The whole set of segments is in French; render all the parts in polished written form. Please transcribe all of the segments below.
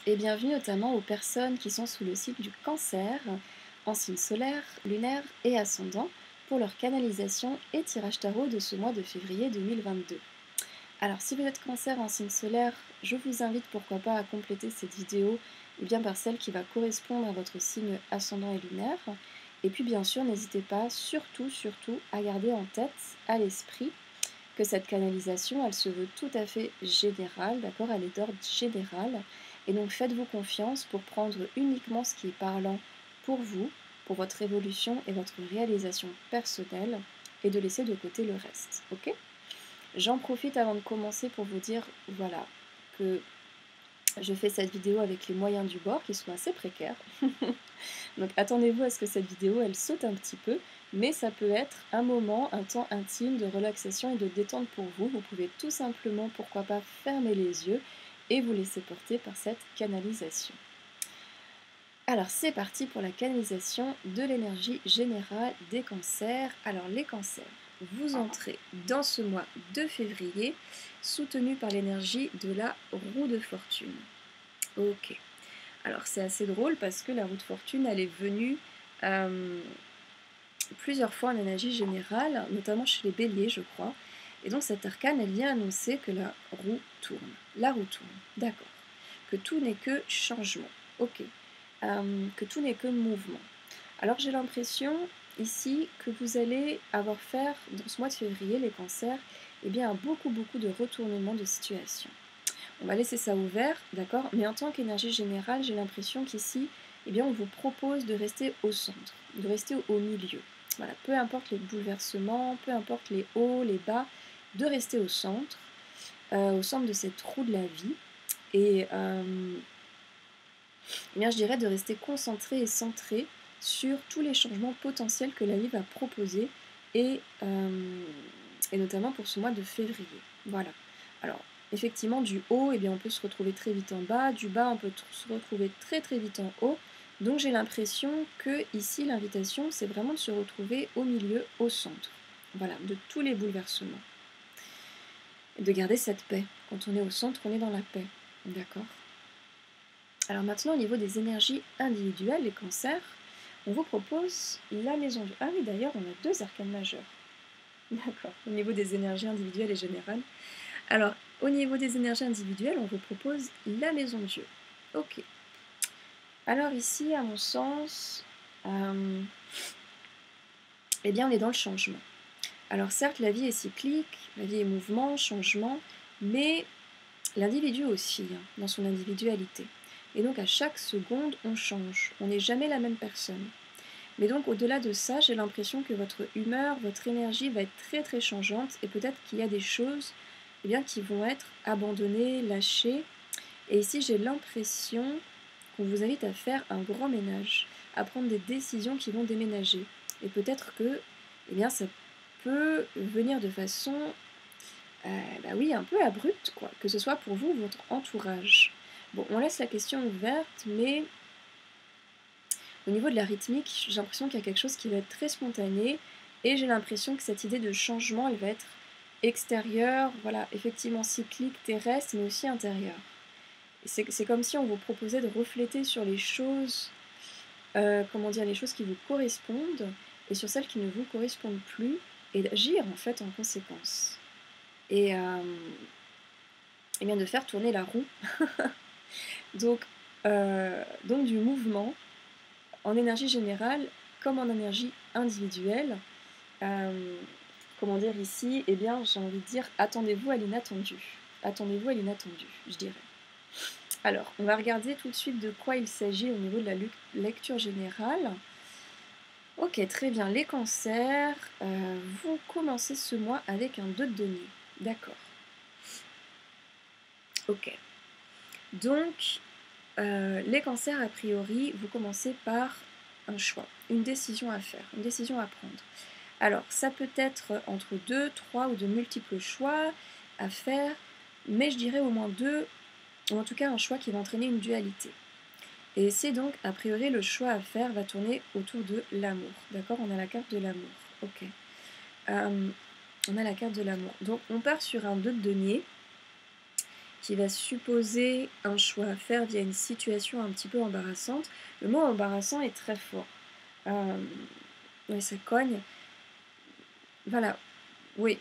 et bienvenue notamment aux personnes qui sont sous le signe du Cancer, en signe solaire, lunaire et ascendant, pour leur canalisation et tirage tarot de ce mois de février 2022. Alors si vous êtes Cancer en signe solaire, je vous invite pourquoi pas à compléter cette vidéo bien par celle qui va correspondre à votre signe ascendant et lunaire. Et puis bien sûr, n'hésitez pas surtout à garder en tête, à l'esprit, que cette canalisation, elle se veut tout à fait générale, d'accord? Elle est d'ordre général. Et donc faites-vous confiance pour prendre uniquement ce qui est parlant pour vous, pour votre évolution et votre réalisation personnelle, et de laisser de côté le reste, ok? J'en profite avant de commencer pour vous dire, voilà, que je fais cette vidéo avec les moyens du bord qui sont assez précaires. Donc attendez-vous à ce que cette vidéo, elle saute un petit peu, mais ça peut être un moment, un temps intime de relaxation et de détente pour vous. Vous pouvez tout simplement, pourquoi pas, fermer les yeux et vous laisser porter par cette canalisation. Alors c'est parti pour la canalisation de l'énergie générale des cancers. Alors les cancers, vous entrez dans ce mois de février soutenu par l'énergie de la roue de fortune. Ok. Alors c'est assez drôle parce que la roue de fortune, elle est venue plusieurs fois en énergie générale, notamment chez les béliers, je crois. Et donc cette arcane, elle vient annoncer que la roue tourne. La roue tourne, d'accord. Que tout n'est que changement, ok. Que tout n'est que mouvement. Alors j'ai l'impression ici que vous allez avoir faire, dans ce mois de février, les cancers, eh bien, beaucoup de retournements de situation. On va laisser ça ouvert, d'accord, mais en tant qu'énergie générale, j'ai l'impression qu'ici, eh bien, on vous propose de rester au centre, de rester au milieu. Voilà, peu importe les bouleversements, peu importe les hauts, les bas, de rester au centre de cette roue de la vie. Et eh bien, je dirais de rester concentré et centré sur tous les changements potentiels que la vie va proposer, et notamment pour ce mois de février. Voilà. Alors, effectivement, du haut, eh bien, on peut se retrouver très vite en bas, du bas, on peut se retrouver très vite en haut. Donc j'ai l'impression que ici, l'invitation, c'est vraiment de se retrouver au milieu, au centre. Voilà, de tous les bouleversements. Et de garder cette paix. Quand on est au centre, on est dans la paix. D'accord ? Alors maintenant, au niveau des énergies individuelles, les cancers, on vous propose la maison du... Ah oui, d'ailleurs, on a deux arcanes majeures. D'accord, au niveau des énergies individuelles et générales. Alors, au niveau des énergies individuelles, on vous propose la maison de Dieu. Ok. Alors ici, à mon sens, eh bien, on est dans le changement. Alors certes, la vie est cyclique, la vie est mouvement, changement, mais l'individu aussi, hein, dans son individualité. Et donc à chaque seconde, on change. On n'est jamais la même personne. Mais donc au-delà de ça, j'ai l'impression que votre humeur, votre énergie va être très changeante, et peut-être qu'il y a des choses eh bien, qui vont être abandonnées, lâchées. Et ici, j'ai l'impression qu'on vous invite à faire un grand ménage, à prendre des décisions qui vont déménager. Et peut-être que eh bien, ça peut venir de façon bah oui, un peu abrupte, quoi, que ce soit pour vous ou votre entourage. Bon, on laisse la question ouverte, mais au niveau de la rythmique, j'ai l'impression qu'il y a quelque chose qui va être très spontané, et j'ai l'impression que cette idée de changement, elle va être extérieure, voilà, effectivement cyclique, terrestre, mais aussi intérieure. C'est comme si on vous proposait de refléter sur les choses, comment dire, les choses qui vous correspondent, et sur celles qui ne vous correspondent plus, et d'agir en fait en conséquence. Et bien de faire tourner la roue. donc du mouvement en énergie générale comme en énergie individuelle. Comment dire ici, eh bien j'ai envie de dire attendez-vous à l'inattendu. Attendez-vous à l'inattendu, je dirais. Alors, on va regarder tout de suite de quoi il s'agit au niveau de la lecture générale. Ok, très bien, les cancers, vous commencez ce mois avec un 2 de denier. D'accord. Ok. Donc, les cancers, a priori, vous commencez par un choix, une décision à faire, une décision à prendre. Alors, ça peut être entre 2, 3 ou de multiples choix à faire, mais je dirais au moins 2, ou en tout cas un choix qui va entraîner une dualité. Et c'est donc, a priori, le choix à faire va tourner autour de l'amour. D'accord ? On a la carte de l'amour. Ok. On a la carte de l'amour. Donc, on part sur un 2 de denier qui va supposer un choix à faire via une situation un petit peu embarrassante. Le mot embarrassant est très fort. Oui, ça cogne. Voilà, oui,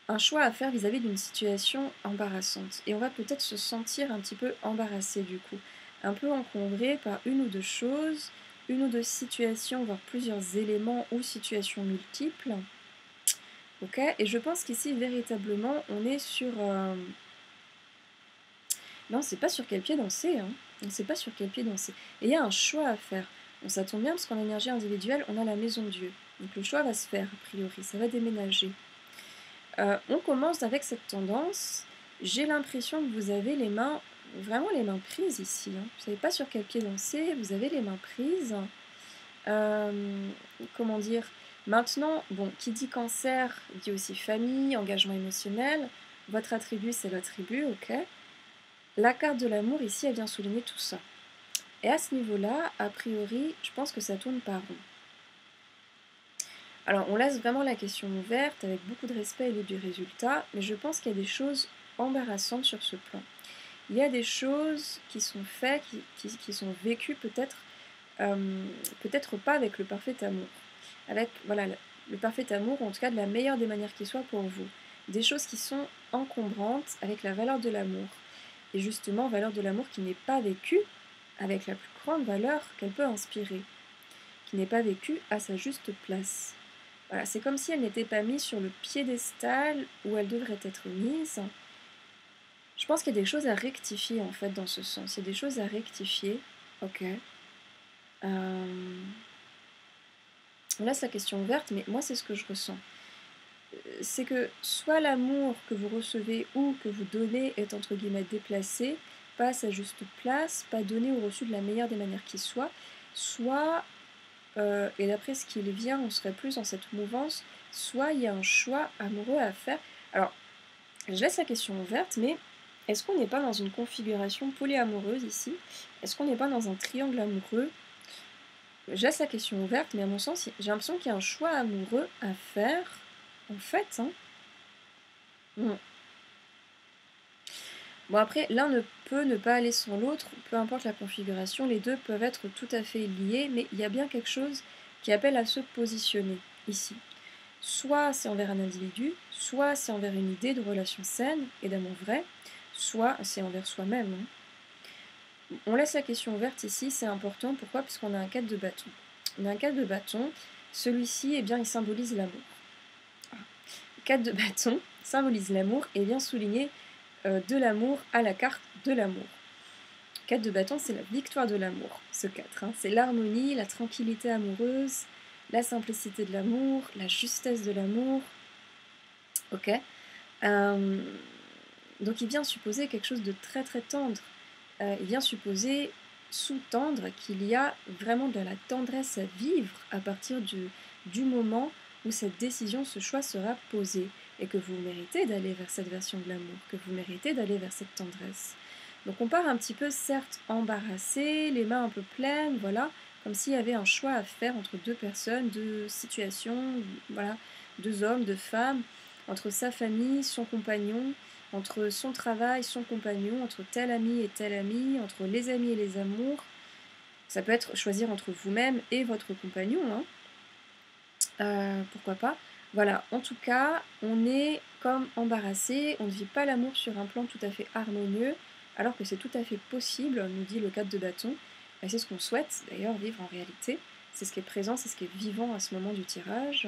un choix à faire vis-à-vis d'une situation embarrassante. Et on va peut-être se sentir un petit peu embarrassé du coup, un peu encombré par une ou deux choses, une ou deux situations, voire plusieurs éléments ou situations multiples. Ok, et je pense qu'ici véritablement on est sur... Non, on ne sait pas sur quel pied danser, hein. On ne sait pas sur quel pied danser. Et il y a un choix à faire. Bon, ça tombe bien parce qu'en énergie individuelle, on a la maison de Dieu. Donc le choix va se faire, a priori, ça va déménager. On commence avec cette tendance. J'ai l'impression que vous avez les mains, vraiment les mains prises ici, hein. Vous ne savez pas sur quel pied danser, vous avez les mains prises. Comment dire? Maintenant, bon, qui dit cancer dit aussi famille, engagement émotionnel. Votre attribut, c'est l'attribut, ok. La carte de l'amour ici, elle vient souligner tout ça. Et à ce niveau-là, a priori, je pense que ça tourne par rond. Alors, on laisse vraiment la question ouverte, avec beaucoup de respect et l'aide du résultat, mais je pense qu'il y a des choses embarrassantes sur ce plan. Il y a des choses qui sont faites, qui sont vécues peut-être pas avec le parfait amour. Avec, voilà, le parfait amour, ou en tout cas de la meilleure des manières qui soit pour vous. Des choses qui sont encombrantes avec la valeur de l'amour. Et justement, valeur de l'amour qui n'est pas vécue avec la plus grande valeur qu'elle peut inspirer. Qui n'est pas vécue à sa juste place. Voilà, c'est comme si elle n'était pas mise sur le piédestal où elle devrait être mise. Je pense qu'il y a des choses à rectifier en fait dans ce sens. Il y a des choses à rectifier. Ok. On laisse la question ouverte, mais moi c'est ce que je ressens. C'est que soit l'amour que vous recevez ou que vous donnez est entre guillemets déplacé, pas à sa juste place, pas donné ou reçu de la meilleure des manières qui soit, et d'après ce qu'il vient, on serait plus dans cette mouvance, soit il y a un choix amoureux à faire. Alors, je laisse la question ouverte, mais est-ce qu'on n'est pas dans une configuration polyamoureuse ici? Est-ce qu'on n'est pas dans un triangle amoureux? Je laisse la question ouverte, mais à mon sens, j'ai l'impression qu'il y a un choix amoureux à faire, en fait. Hein. Bon après, l'un ne peut ne pas aller sans l'autre, peu importe la configuration, les deux peuvent être tout à fait liés, mais il y a bien quelque chose qui appelle à se positionner ici. Soit c'est envers un individu, soit c'est envers une idée de relation saine et d'amour vrai, soit c'est envers soi-même. Hein. On laisse la question ouverte ici, c'est important. Pourquoi? Parce qu'on a un 4 de bâton. On a un 4 de bâton, celui-ci, eh bien, il symbolise l'amour. 4 de bâton symbolise l'amour et vient souligner de l'amour à la carte de l'amour. 4 de bâton, c'est la victoire de l'amour, ce 4. Hein. C'est l'harmonie, la tranquillité amoureuse, la simplicité de l'amour, la justesse de l'amour. Ok. Donc il vient supposer quelque chose de très très tendre. Il vient supposer, sous-tendre qu'il y a vraiment de la tendresse à vivre à partir du moment où cette décision, ce choix sera posé. Et que vous méritez d'aller vers cette version de l'amour, que vous méritez d'aller vers cette tendresse. Donc on part un petit peu, certes, embarrassé, les mains un peu pleines, voilà, comme s'il y avait un choix à faire entre deux personnes, deux situations, voilà, deux hommes, deux femmes, entre sa famille, son compagnon, entre son travail, son compagnon, entre tel ami et tel ami, entre les amis et les amours. Ça peut être choisir entre vous-même et votre compagnon, hein. Pourquoi pas. Voilà, en tout cas, on est comme embarrassé, on ne vit pas l'amour sur un plan tout à fait harmonieux, alors que c'est tout à fait possible, nous dit le 4 de bâton, et c'est ce qu'on souhaite d'ailleurs vivre en réalité, c'est ce qui est présent, c'est ce qui est vivant à ce moment du tirage.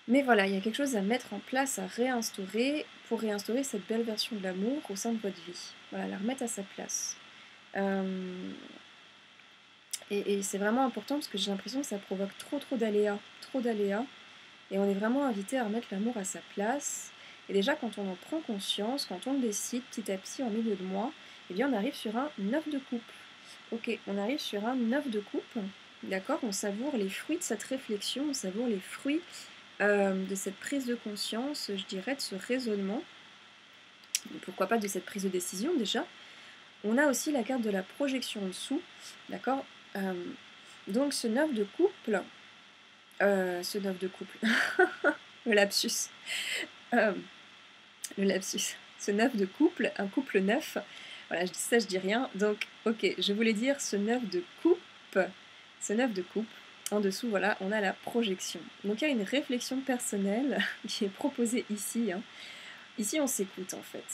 Mais voilà, il y a quelque chose à mettre en place, à réinstaurer, pour réinstaurer cette belle version de l'amour au sein de votre vie. Voilà, la remettre à sa place. Et c'est vraiment important parce que j'ai l'impression que ça provoque trop d'aléas, et on est vraiment invité à remettre l'amour à sa place. Et déjà, quand on en prend conscience, quand on le décide petit à petit en milieu de mois, eh bien on arrive sur un 9 de coupe. Ok, on arrive sur un 9 de coupe, d'accord. On savoure les fruits de cette réflexion, on savoure les fruits de cette prise de conscience, je dirais, de ce raisonnement. Pourquoi pas de cette prise de décision déjà. On a aussi la carte de la projection en dessous, d'accord. Donc ce 9 de couple, le lapsus, le lapsus, ce 9 de couple, un couple neuf. Voilà, je dis ça, je dis rien. Donc, ok, je voulais dire ce 9 de coupe. Ce 9 de coupe. En dessous, voilà, on a la projection. Donc il y a une réflexion personnelle qui est proposée ici. Hein. Ici, on s'écoute en fait.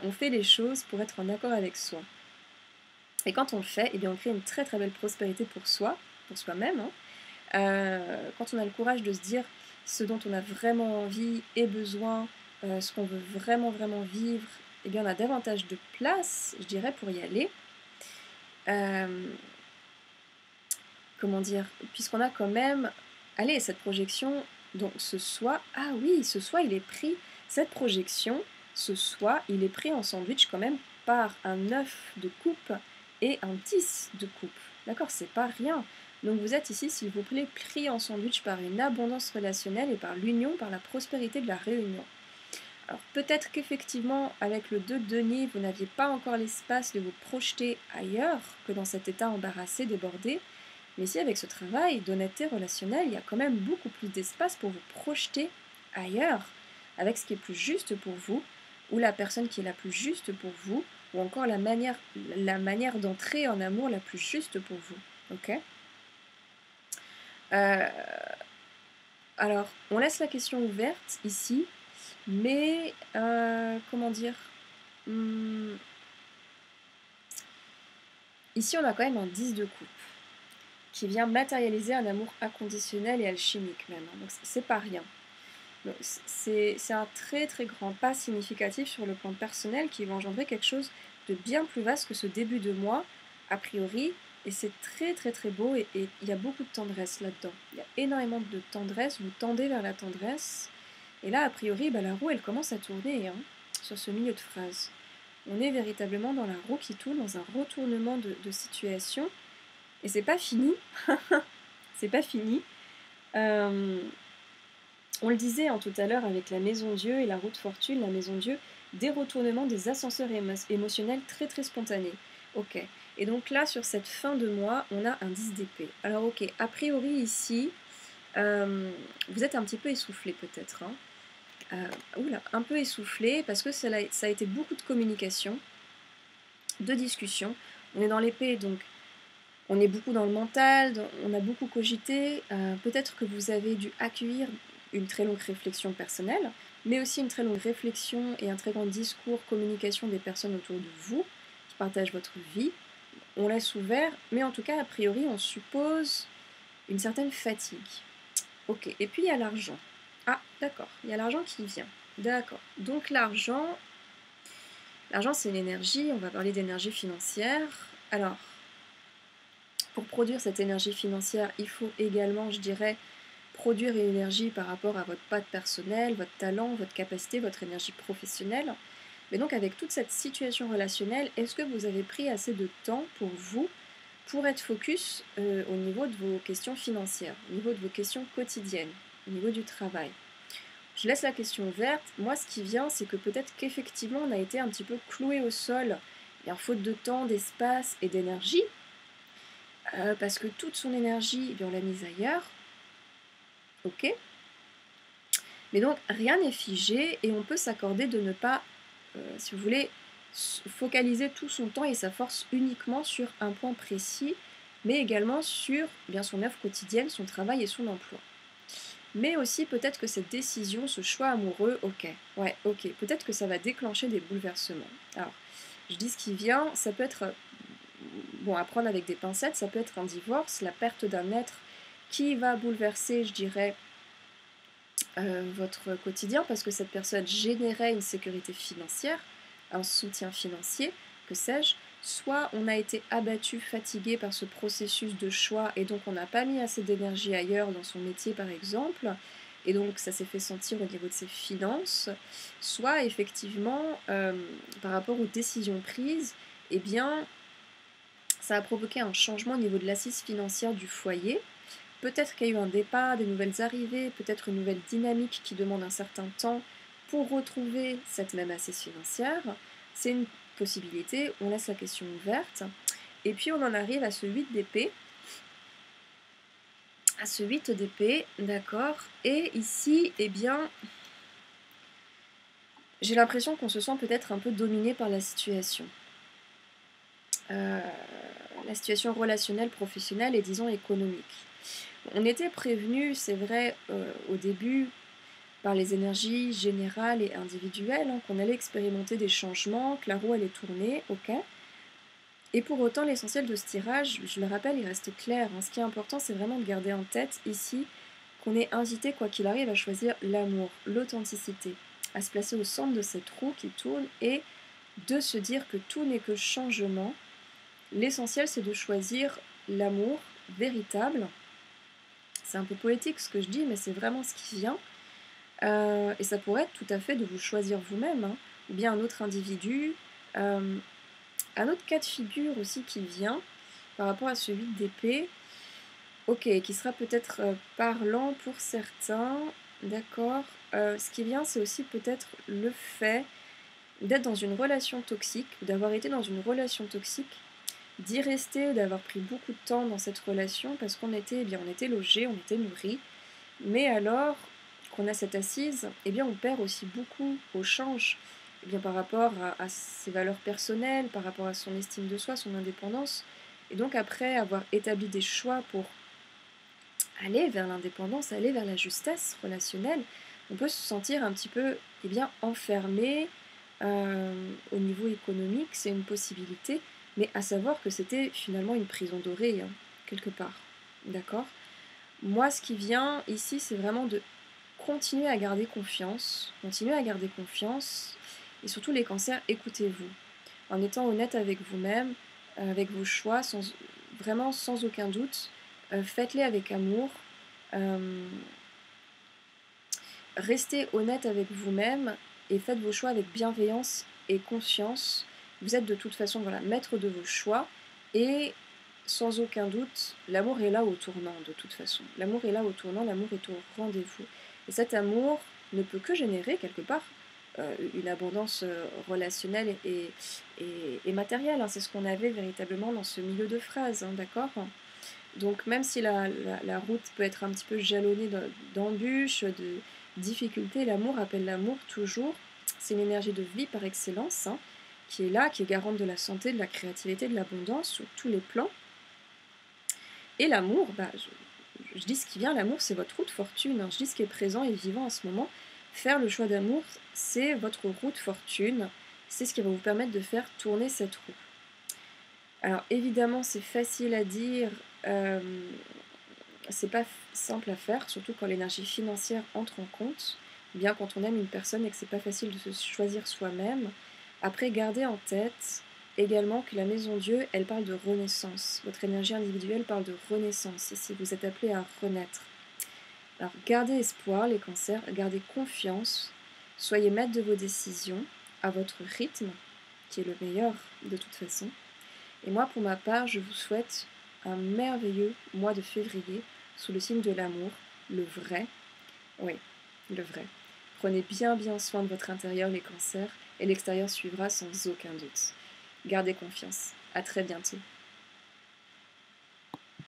On fait les choses pour être en accord avec soi. Et quand on le fait, eh bien, on crée une très très belle prospérité pour soi, pour soi-même. Hein. Quand on a le courage de se dire ce dont on a vraiment envie et besoin, ce qu'on veut vraiment vraiment vivre, eh bien, on a davantage de place, je dirais, pour y aller. Comment dire, puisqu'on a quand même, allez, cette projection, donc ce soi, ah oui, ce soi il est pris, cette projection, ce soi, il est pris en sandwich quand même par un 9 de coupe et un 10 de coupe. D'accord, c'est pas rien. Donc vous êtes ici, s'il vous plaît, pris en sandwich par une abondance relationnelle et par l'union, par la prospérité de la réunion. Alors peut-être qu'effectivement, avec le 2 de denier, vous n'aviez pas encore l'espace de vous projeter ailleurs que dans cet état embarrassé, débordé. Mais ici, avec ce travail d'honnêteté relationnelle, il y a quand même beaucoup plus d'espace pour vous projeter ailleurs, avec ce qui est plus juste pour vous, ou la personne qui est la plus juste pour vous, ou encore la manière d'entrer en amour la plus juste pour vous. Ok Alors, on laisse la question ouverte ici, mais comment dire Ici, on a quand même un 10 de coupe qui vient matérialiser un amour inconditionnel et alchimique même. Donc c'est pas rien. C'est un très très grand pas significatif sur le plan personnel qui va engendrer quelque chose de bien plus vaste que ce début de mois, a priori, et c'est très très très beau et il y a beaucoup de tendresse là-dedans. Il y a énormément de tendresse, vous tendez vers la tendresse, et là a priori la roue elle commence à tourner hein, sur ce milieu de phrase. On est véritablement dans la roue qui tourne, dans un retournement de situation, et c'est pas fini, c'est pas fini. On le disait hein, tout à l'heure avec la maison Dieu et la route fortune, la maison Dieu, des retournements, des ascenseurs émotionnels très très spontanés. Ok. Et donc là, sur cette fin de mois, on a un 10 d'épée. Alors ok, a priori ici, vous êtes un petit peu essoufflé peut-être. Hein. Oula, un peu essoufflé parce que ça a été beaucoup de communication, de discussion. On est dans l'épée, donc on est beaucoup dans le mental, on a beaucoup cogité. Peut-être que vous avez dû accueillir une très longue réflexion personnelle, mais aussi une très longue réflexion et un très grand discours, communication des personnes autour de vous qui partagent votre vie. On laisse ouvert, mais en tout cas, a priori, on suppose une certaine fatigue. Ok, et puis il y a l'argent. Ah, d'accord, il y a l'argent qui vient. D'accord. Donc l'argent, c'est l'énergie, on va parler d'énergie financière. Alors, pour produire cette énergie financière, il faut également, je dirais, produire une énergie par rapport à votre patte personnelle, votre talent, votre capacité, votre énergie professionnelle. Mais donc avec toute cette situation relationnelle, est-ce que vous avez pris assez de temps pour vous, pour être focus au niveau de vos questions financières, au niveau de vos questions quotidiennes, au niveau du travail? Je laisse la question ouverte. Moi, ce qui vient, c'est que peut-être qu'effectivement, on a été un petit peu cloué au sol, et en faute de temps, d'espace et d'énergie, parce que toute son énergie, eh bien, on l'a mise ailleurs. Ok. Mais donc, rien n'est figé et on peut s'accorder de ne pas, si vous voulez, focaliser tout son temps et sa force uniquement sur un point précis, mais également sur bien son œuvre quotidienne, son travail et son emploi. Mais aussi peut-être que cette décision, ce choix amoureux, ok, peut-être que ça va déclencher des bouleversements. Alors, je dis ce qui vient, ça peut être, bon, à prendre avec des pincettes, ça peut être un divorce, la perte d'un être qui va bouleverser, je dirais, votre quotidien parce que cette personne générait une sécurité financière, un soutien financier, que sais-je, soit on a été abattu, fatigué par ce processus de choix et donc on n'a pas mis assez d'énergie ailleurs dans son métier par exemple, et donc ça s'est fait sentir au niveau de ses finances, soit effectivement par rapport aux décisions prises, eh bien ça a provoqué un changement au niveau de l'assise financière du foyer. Peut-être qu'il y a eu un départ, des nouvelles arrivées, peut-être une nouvelle dynamique qui demande un certain temps pour retrouver cette même assise financière. C'est une possibilité, on laisse la question ouverte. Et puis on en arrive à ce 8 d'épée. À ce 8 d'épée, d'accord. Et ici, eh bien, J'ai l'impression qu'on se sent peut-être un peu dominé par la situation. La situation relationnelle, professionnelle et disons économique. On était prévenu, c'est vrai, au début, par les énergies générales et individuelles, hein, qu'on allait expérimenter des changements, que la roue allait tourner, ok. Et pour autant, l'essentiel de ce tirage, je le rappelle, il reste clair, hein. Ce qui est important, c'est vraiment de garder en tête ici qu'on est invité, quoi qu'il arrive, à choisir l'amour, l'authenticité, à se placer au centre de cette roue qui tourne et de se dire que tout n'est que changement. L'essentiel, c'est de choisir l'amour véritable. C'est un peu poétique ce que je dis, mais c'est vraiment ce qui vient. Et ça pourrait être tout à fait de vous choisir vous-même, hein, ou bien un autre individu. Un autre cas de figure aussi qui vient par rapport à ce 8 d'épée, ok, qui sera peut-être parlant pour certains, d'accord. Ce qui vient, c'est aussi peut-être le fait d'être dans une relation toxique, d'avoir été dans une relation toxique, d'y rester, d'avoir pris beaucoup de temps dans cette relation parce qu'on était, eh bien, on était logé, on était nourri. Mais alors qu'on a cette assise, eh bien, on perd aussi beaucoup au change, eh bien, par rapport à ses valeurs personnelles, par rapport à son estime de soi, son indépendance. Et donc après avoir établi des choix pour aller vers l'indépendance, aller vers la justesse relationnelle, on peut se sentir un petit peu eh bien, enfermé au niveau économique, c'est une possibilité, mais à savoir que c'était finalement une prison dorée, hein, quelque part. D'accord. Moi, ce qui vient ici, c'est vraiment de continuer à garder confiance, et surtout les cancers, écoutez-vous, en étant honnête avec vous-même, avec vos choix, vraiment sans aucun doute, faites-les avec amour, euh, restez honnête avec vous-même et faites vos choix avec bienveillance et conscience. Vous êtes de toute façon voilà, maître de vos choix et sans aucun doute, l'amour est là au tournant de toute façon. L'amour est là au tournant, l'amour est au rendez-vous. Et cet amour ne peut que générer quelque part une abondance relationnelle et matérielle, hein. C'est ce qu'on avait véritablement dans ce milieu de phrase, hein, d'accord. Donc même si la route peut être un petit peu jalonnée d'embûches, de difficultés, l'amour appelle l'amour toujours. C'est une énergie de vie par excellence, hein, qui est là, qui est garante de la santé, de la créativité, de l'abondance sur tous les plans. Et l'amour, je dis ce qui vient, l'amour c'est votre roue de fortune, hein. Je dis ce qui est présent et vivant en ce moment. Faire le choix d'amour, c'est votre roue de fortune, c'est ce qui va vous permettre de faire tourner cette roue. Alors évidemment c'est facile à dire, c'est pas simple à faire, surtout quand l'énergie financière entre en compte, ou bien quand on aime une personne et que c'est pas facile de se choisir soi-même. Après, gardez en tête également que la maison Dieu, elle parle de renaissance. Votre énergie individuelle parle de renaissance ici, vous êtes appelé à renaître. Alors gardez espoir les cancers, gardez confiance, soyez maître de vos décisions à votre rythme, qui est le meilleur de toute façon. Et moi pour ma part, je vous souhaite un merveilleux mois de février sous le signe de l'amour, le vrai. Oui, le vrai. Prenez bien soin de votre intérieur les cancers et l'extérieur suivra sans aucun doute. Gardez confiance. À très bientôt.